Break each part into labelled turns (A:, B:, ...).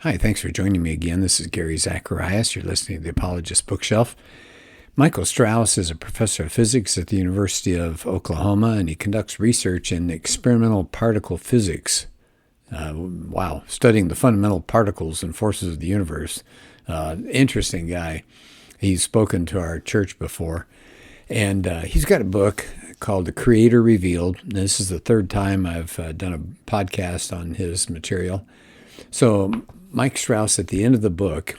A: Hi, thanks for joining me again. This is Gary Zacharias. You're listening to the Apologist Bookshelf. Michael Strauss is a professor of physics at the University of Oklahoma, and he conducts research in experimental particle physics. Studying the fundamental particles and forces of the universe. Interesting guy. He's spoken to our church before. And he's got a book called The Creator Revealed. This is the third time I've done a podcast on his material. So Mike Strauss, at the end of the book,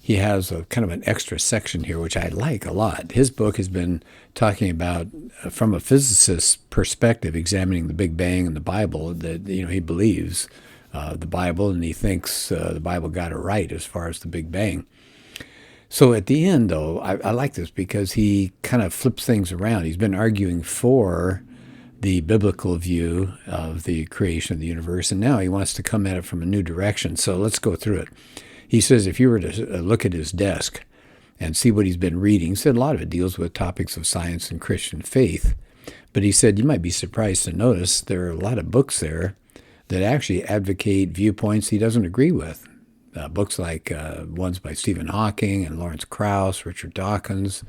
A: he has a kind of an extra section here, which I like a lot. His book has been talking about, from a physicist's perspective, examining the Big Bang and the Bible, that he believes the Bible, and he thinks the Bible got it right as far as the Big Bang. So at the end, though, I like this because he kind of flips things around. He's been arguing for the biblical view of the creation of the universe, and now he wants to come at it from a new direction. So let's go through it. He says if you were to look at his desk and see what he's been reading, he said a lot of it deals with topics of science and Christian faith, but he said you might be surprised to notice there are a lot of books there that actually advocate viewpoints he doesn't agree with. Books like ones by Stephen Hawking and Lawrence Krauss, Richard Dawkins,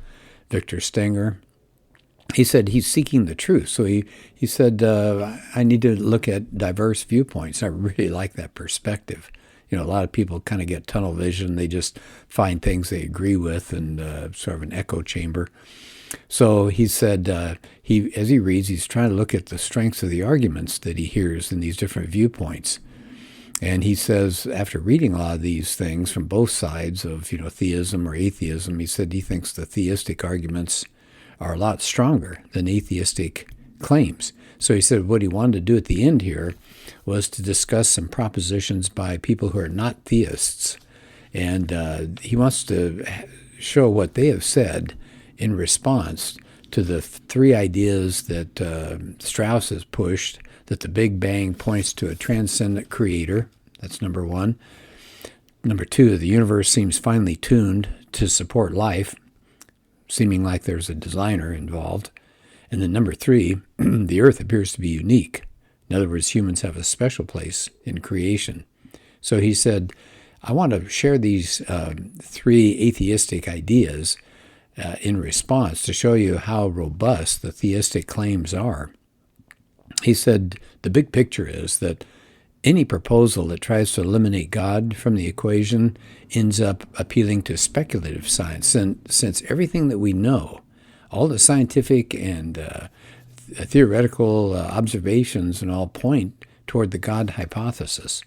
A: Victor Stenger. He said he's seeking the truth. So he said, I need to look at diverse viewpoints. I really like that perspective. A lot of people kind of get tunnel vision. They just find things they agree with and sort of an echo chamber. So he said as he reads, he's trying to look at the strengths of the arguments that he hears in these different viewpoints. And he says, after reading a lot of these things from both sides of, theism or atheism, he said he thinks the theistic arguments are a lot stronger than atheistic claims. So he said what he wanted to do at the end here was to discuss some propositions by people who are not theists. And he wants to show what they have said in response to the three ideas that Strauss has pushed, that the Big Bang points to a transcendent creator. That's number one. Number two, the universe seems finely tuned to support life, seeming like there's a designer involved. And then number three, the earth appears to be unique. In other words, humans have a special place in creation. So he said, I want to share these three atheistic ideas in response to show you how robust the theistic claims are. He said, the big picture is that any proposal that tries to eliminate God from the equation ends up appealing to speculative science, since everything that we know, all the scientific and theoretical observations and all point toward the God hypothesis.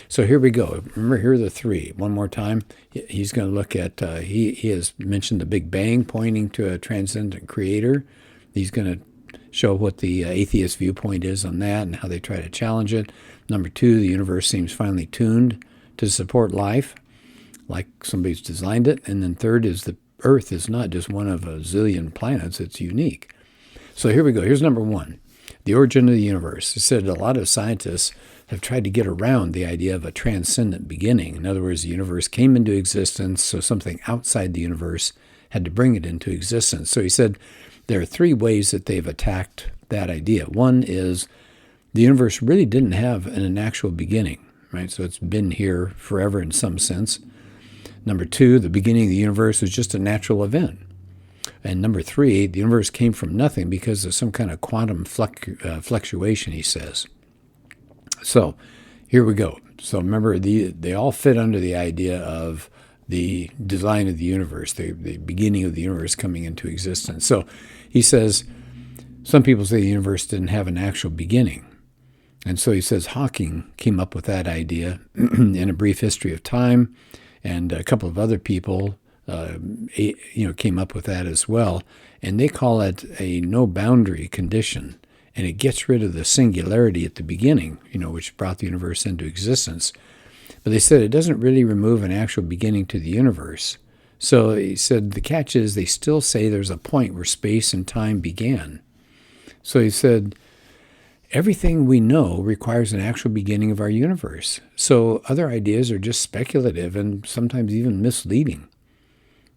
A: So here we go. Remember, here are the three. One more time, he's going to look at, he has mentioned the Big Bang pointing to a transcendent creator. He's going to show what the atheist viewpoint is on that and how they try to challenge it. Number two, the universe seems finely tuned to support life, like somebody's designed it. And then third is the Earth is not just one of a zillion planets, it's unique. So here we go. Here's number one, the origin of the universe. It said a lot of scientists have tried to get around the idea of a transcendent beginning. In other words, the universe came into existence, so something outside the universe had to bring it into existence. So he said there are three ways that they've attacked that idea. One is the universe really didn't have an actual beginning, right? So it's been here forever in some sense. Number two, the beginning of the universe was just a natural event. And number three, the universe came from nothing because of some kind of quantum fluctuation, he says. So here we go. So remember, they all fit under the idea of the design of the universe, the beginning of the universe coming into existence. So he says, some people say the universe didn't have an actual beginning. And so he says Hawking came up with that idea in A Brief History of Time, and a couple of other people came up with that as well. And they call it a no-boundary condition. And it gets rid of the singularity at the beginning, which brought the universe into existence. But they said it doesn't really remove an actual beginning to the universe. So he said the catch is they still say there's a point where space and time began. So he said everything we know requires an actual beginning of our universe. So other ideas are just speculative and sometimes even misleading.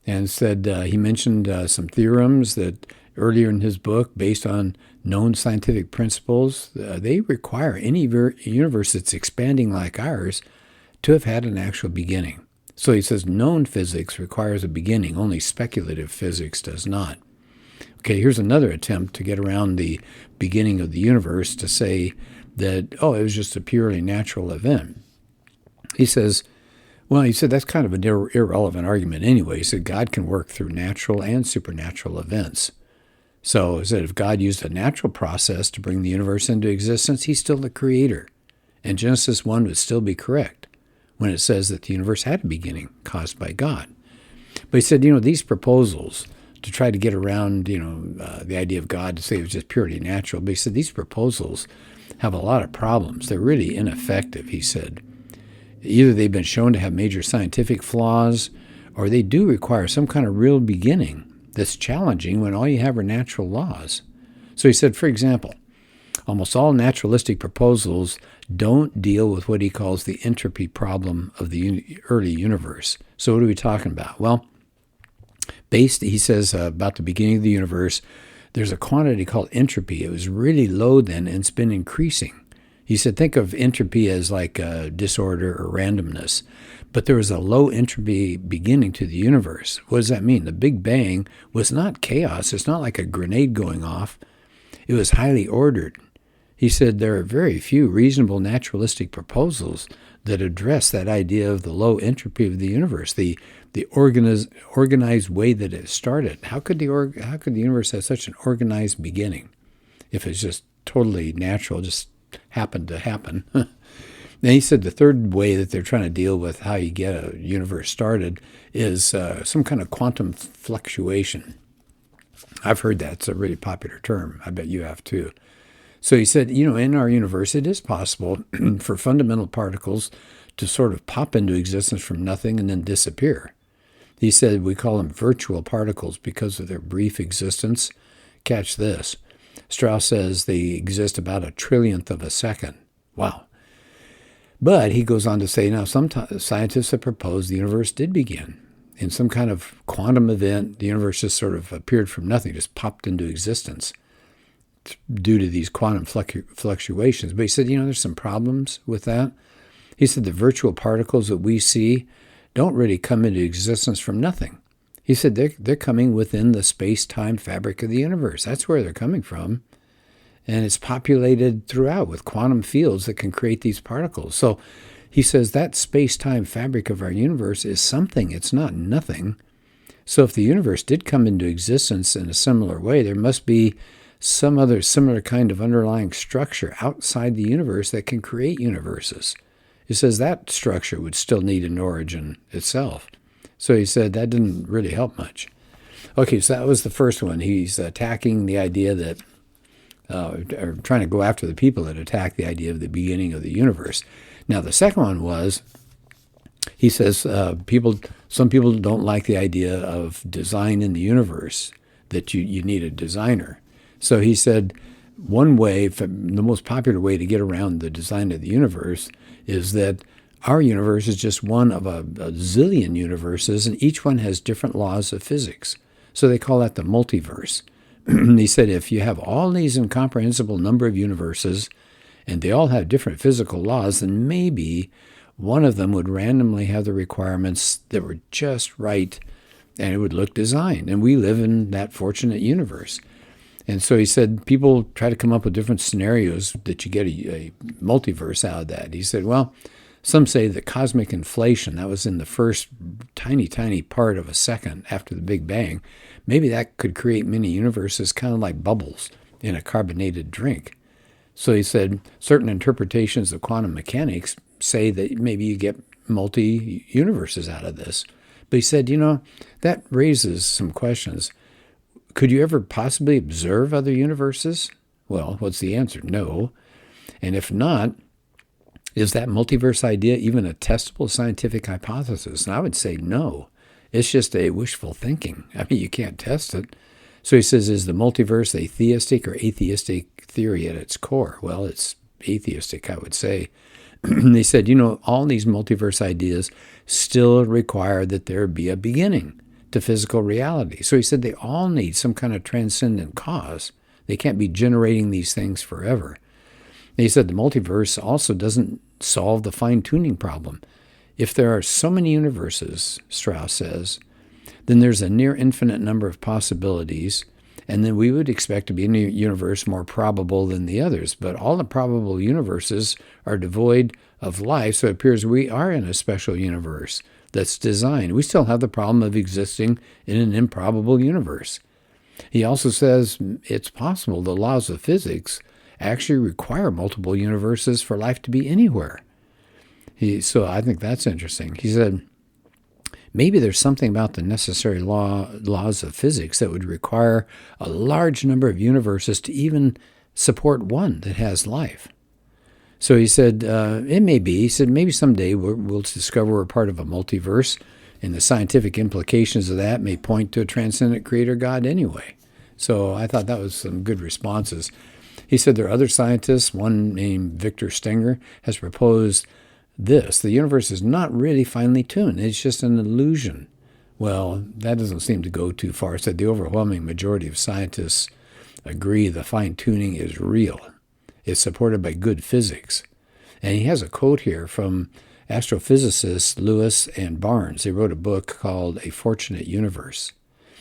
A: And said he mentioned some theorems that earlier in his book, based on known scientific principles, they require any universe that's expanding like ours to have had an actual beginning. So he says known physics requires a beginning, only speculative physics does not. Okay, here's another attempt to get around the beginning of the universe to say that, oh, it was just a purely natural event. He said that's kind of an irrelevant argument anyway. He said God can work through natural and supernatural events. So he said if God used a natural process to bring the universe into existence, he's still the creator. And Genesis 1 would still be correct when it says that the universe had a beginning caused by God. But he said, these proposals to try to get around, the idea of God to say it was just purely natural. But he said these proposals have a lot of problems. They're really ineffective, he said. Either they've been shown to have major scientific flaws, or they do require some kind of real beginning that's challenging when all you have are natural laws. So he said, for example, almost all naturalistic proposals don't deal with what he calls the entropy problem of the early universe. So what are we talking about? Well, he says about the beginning of the universe, there's a quantity called entropy. It was really low then, and it's been increasing. He said, think of entropy as like disorder or randomness. But there was a low entropy beginning to the universe. What does that mean? The Big Bang was not chaos. It's not like a grenade going off. It was highly ordered. He said there are very few reasonable naturalistic proposals that address that idea of the low entropy of the universe, the organized way that it started. How could the universe have such an organized beginning if it's just totally natural, just happened to happen? Then he said the third way that they're trying to deal with how you get a universe started is some kind of quantum fluctuation. I've heard that. It's a really popular term. I bet you have too. So he said, in our universe, it is possible for fundamental particles to sort of pop into existence from nothing and then disappear. He said we call them virtual particles because of their brief existence. Catch this. Strauss says they exist about a trillionth of a second. Wow. But he goes on to say, now some scientists have proposed the universe did begin. In some kind of quantum event, the universe just sort of appeared from nothing, just popped into existence due to these quantum fluctuations. But he said, there's some problems with that. He said the virtual particles that we see don't really come into existence from nothing. He said they're coming within the space-time fabric of the universe. That's where they're coming from. And it's populated throughout with quantum fields that can create these particles. So he says that space-time fabric of our universe is something. It's not nothing. So if the universe did come into existence in a similar way, there must be some other similar kind of underlying structure outside the universe that can create universes. He says that structure would still need an origin itself. So he said that didn't really help much. Okay, so that was the first one. He's attacking the idea that, or trying to go after the people that attack the idea of the beginning of the universe. Now, the second one was, he says some people don't like the idea of design in the universe, that you need a designer. So he said one way, the most popular way to get around the design of the universe is that our universe is just one of a zillion universes, and each one has different laws of physics. So they call that the multiverse. He said if you have all these incomprehensible number of universes, and they all have different physical laws, then maybe one of them would randomly have the requirements that were just right, and it would look designed. And we live in that fortunate universe. And so he said people try to come up with different scenarios that you get a multiverse out of that. He said, well, some say that cosmic inflation, that was in the first tiny, tiny part of a second after the Big Bang, maybe that could create many universes kind of like bubbles in a carbonated drink. So he said certain interpretations of quantum mechanics say that maybe you get multi-universes out of this. But he said, that raises some questions. Could you ever possibly observe other universes? Well, what's the answer? No. And if not, is that multiverse idea even a testable scientific hypothesis? And I would say no. It's just a wishful thinking. I mean, you can't test it. So he says, is the multiverse a theistic or atheistic theory at its core? Well, it's atheistic, I would say. They said, all these multiverse ideas still require that there be a beginning to physical reality. So he said they all need some kind of transcendent cause. They can't be generating these things forever. And he said the multiverse also doesn't solve the fine-tuning problem. If there are so many universes, Strauss says, then there's a near infinite number of possibilities, and then we would expect to be in a universe more probable than the others. But all the probable universes are devoid of life, so it appears we are in a special universe that's designed. We still have the problem of existing in an improbable universe. He also says it's possible the laws of physics actually require multiple universes for life to be anywhere. So I think that's interesting. He said, maybe there's something about the necessary laws of physics that would require a large number of universes to even support one that has life. So he said, it may be. He said, maybe someday we'll discover we're part of a multiverse, and the scientific implications of that may point to a transcendent creator God anyway. So I thought that was some good responses. He said there are other scientists, one named Victor Stenger, has proposed this. The universe is not really finely tuned. It's just an illusion. Well, that doesn't seem to go too far. He said the overwhelming majority of scientists agree the fine-tuning is real. It's supported by good physics. And he has a quote here from astrophysicists Lewis and Barnes. They wrote a book called A Fortunate Universe.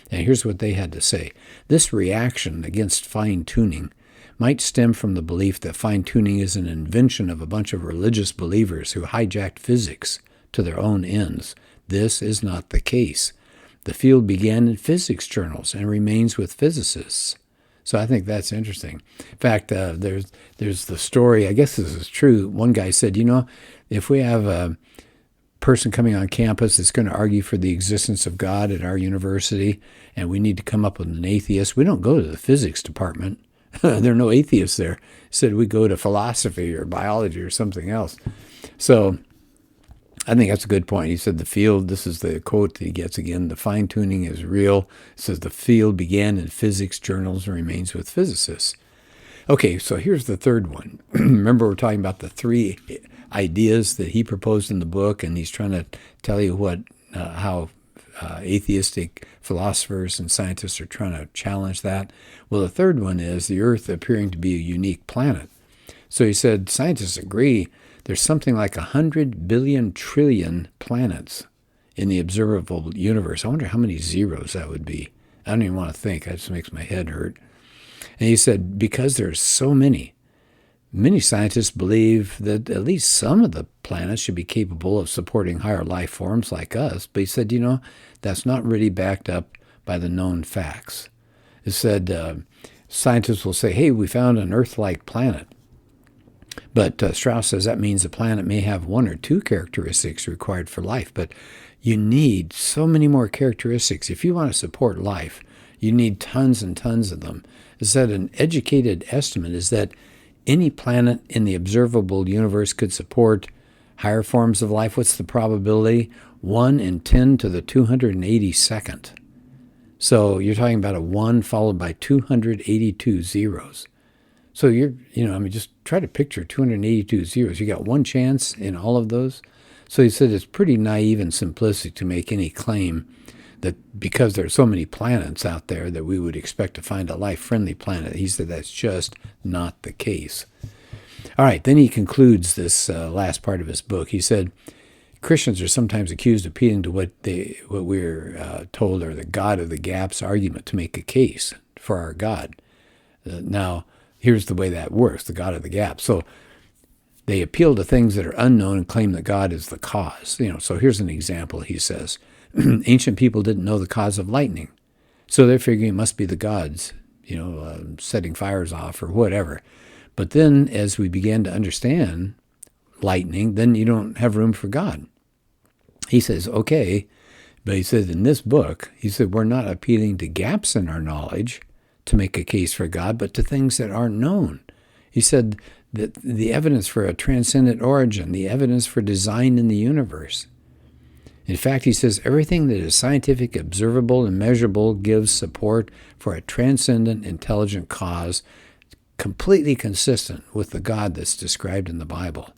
A: And here's what they had to say. This reaction against fine-tuning might stem from the belief that fine-tuning is an invention of a bunch of religious believers who hijacked physics to their own ends. This is not the case. The field began in physics journals and remains with physicists. So I think that's interesting. In fact, there's the story, I guess this is true. One guy said, if we have a person coming on campus that's going to argue for the existence of God at our university, and we need to come up with an atheist, we don't go to the physics department. There are no atheists there. He said we go to philosophy or biology or something else. So I think that's a good point. He said the field, this is the quote that he gets again, the fine-tuning is real. It says the field began in physics journals and remains with physicists. Okay, so here's the third one. Remember we're talking about the three ideas that he proposed in the book, and he's trying to tell you how atheistic philosophers and scientists are trying to challenge that. Well, the third one is the Earth appearing to be a unique planet. So he said scientists agree there's something like 100 billion trillion planets in the observable universe. I wonder how many zeros that would be. I don't even want to think. That just makes my head hurt. And he said because there's so many scientists believe that at least some of the planets should be capable of supporting higher life forms like us. But he said, that's not really backed up by the known facts. He said scientists will say, hey, we found an Earth-like planet. But Strauss says that means the planet may have one or two characteristics required for life. But you need so many more characteristics. If you want to support life, you need tons and tons of them. He said an educated estimate is that any planet in the observable universe could support higher forms of life. What's the probability? 1 in 10 to the 282nd. So you're talking about a 1 followed by 282 zeros. So just try to picture 282 zeros. You got one chance in all of those. So he said it's pretty naive and simplistic to make any claim that because there are so many planets out there that we would expect to find a life-friendly planet. He said that's just not the case. All right, then he concludes this last part of his book. He said, Christians are sometimes accused of appealing to what we're told are the God of the gaps argument to make a case for our God. Now, here's the way that works, the God of the gaps. So they appeal to things that are unknown and claim that God is the cause. So here's an example, he says. Ancient people didn't know the cause of lightning, so they're figuring it must be the gods, setting fires off or whatever. But then as we began to understand lightning, then you don't have room for God. He says, okay, but he says in this book, he said, we're not appealing to gaps in our knowledge to make a case for God, but to things that aren't known. He said that the evidence for a transcendent origin, the evidence for design in the universe. In fact, he says everything that is scientific, observable, and measurable gives support for a transcendent, intelligent cause completely consistent with the God that's described in the Bible.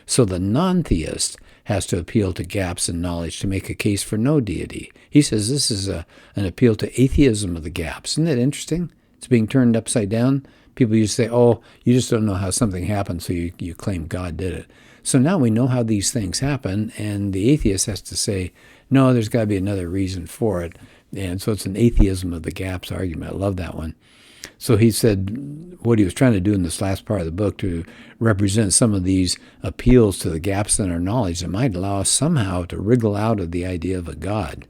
A: So the non-theist has to appeal to gaps in knowledge to make a case for no deity. He says this is an appeal to atheism of the gaps. Isn't that interesting? It's being turned upside down. People used to say, oh, you just don't know how something happened, so you claim God did it. So now we know how these things happen, and the atheist has to say, no, there's got to be another reason for it. And so it's an atheism of the gaps argument. I love that one. So he said what he was trying to do in this last part of the book to represent some of these appeals to the gaps in our knowledge that might allow us somehow to wriggle out of the idea of a God.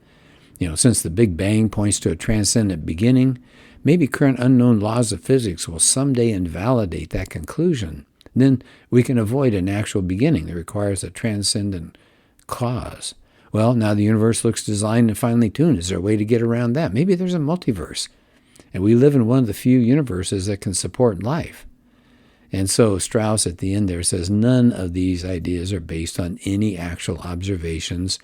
A: Since the Big Bang points to a transcendent beginning, maybe current unknown laws of physics will someday invalidate that conclusion. Then we can avoid an actual beginning that requires a transcendent cause. Well, now the universe looks designed and finely tuned. Is there a way to get around that? Maybe there's a multiverse. And we live in one of the few universes that can support life. And so Strauss at the end there says none of these ideas are based on any actual observations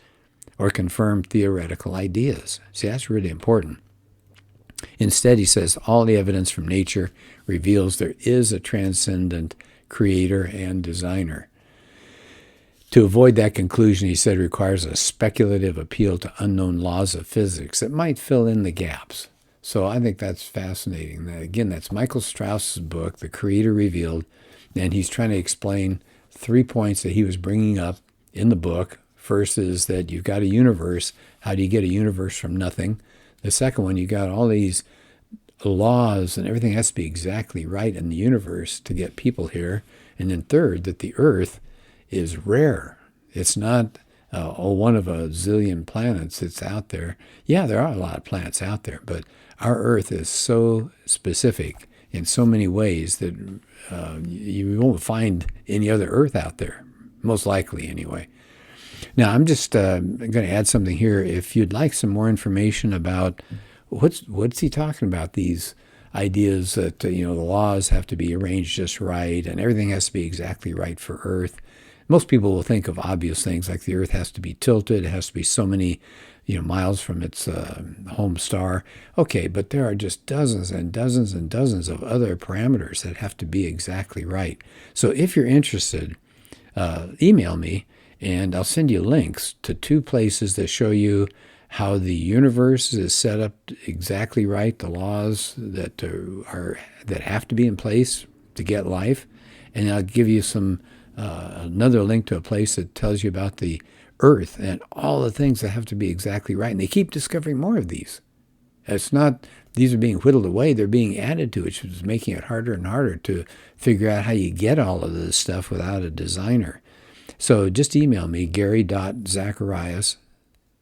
A: or confirmed theoretical ideas. See, that's really important. Instead, he says all the evidence from nature reveals there is a transcendent creator and designer. To avoid that conclusion, he said, requires a speculative appeal to unknown laws of physics that might fill in the gaps. So I think that's fascinating. Again, that's Michael Strauss's book, The Creator Revealed, and he's trying to explain 3 points that he was bringing up in the book. First is that you've got a universe. How do you get a universe from nothing? The second one, you got all these laws and everything has to be exactly right in the universe to get people here. And then third, that the Earth is rare. It's not one of a zillion planets that's out there. Yeah, there are a lot of planets out there, but our Earth is so specific in so many ways that you won't find any other Earth out there, most likely anyway. Now, I'm just going to add something here. If you'd like some more information about what's he talking about, these ideas that the laws have to be arranged just right and everything has to be exactly right for Earth. Most people will think of obvious things like the Earth has to be tilted, it has to be so many miles from its home star. Okay, but there are just dozens and dozens and dozens of other parameters that have to be exactly right. So if you're interested, email me and I'll send you links to 2 places that show you how the universe is set up exactly right, the laws that have to be in place to get life, and I'll give you some another link to a place that tells you about the Earth and all the things that have to be exactly right. And they keep discovering more of these. It's not these are being whittled away; they're being added to, which is making it harder and harder to figure out how you get all of this stuff without a designer. So just email me, Gary.Zacharias,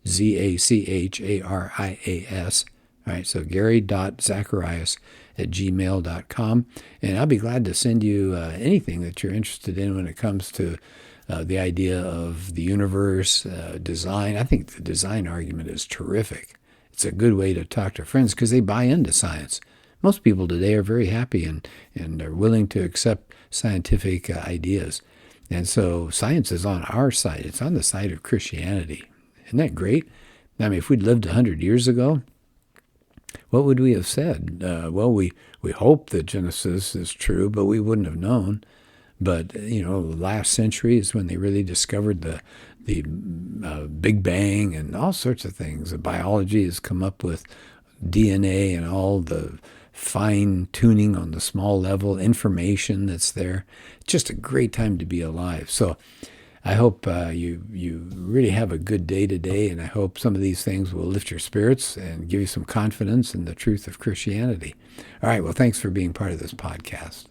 A: Zacharias. All right, so Gary.Zacharias@gmail.com. And I'll be glad to send you anything that you're interested in when it comes to the idea of the universe, design. I think the design argument is terrific. It's a good way to talk to friends because they buy into science. Most people today are very happy and are willing to accept scientific ideas. And so science is on our side. It's on the side of Christianity. Isn't that great? I mean, if we'd lived 100 years ago, what would we have said? Well, we hope that Genesis is true, but we wouldn't have known. But, last century is when they really discovered the Big Bang and all sorts of things. Biology has come up with DNA and all the fine tuning on the small level, information that's there. It's just a great time to be alive. So I hope you really have a good day today, and I hope some of these things will lift your spirits and give you some confidence in the truth of Christianity. All right, well, thanks for being part of this podcast.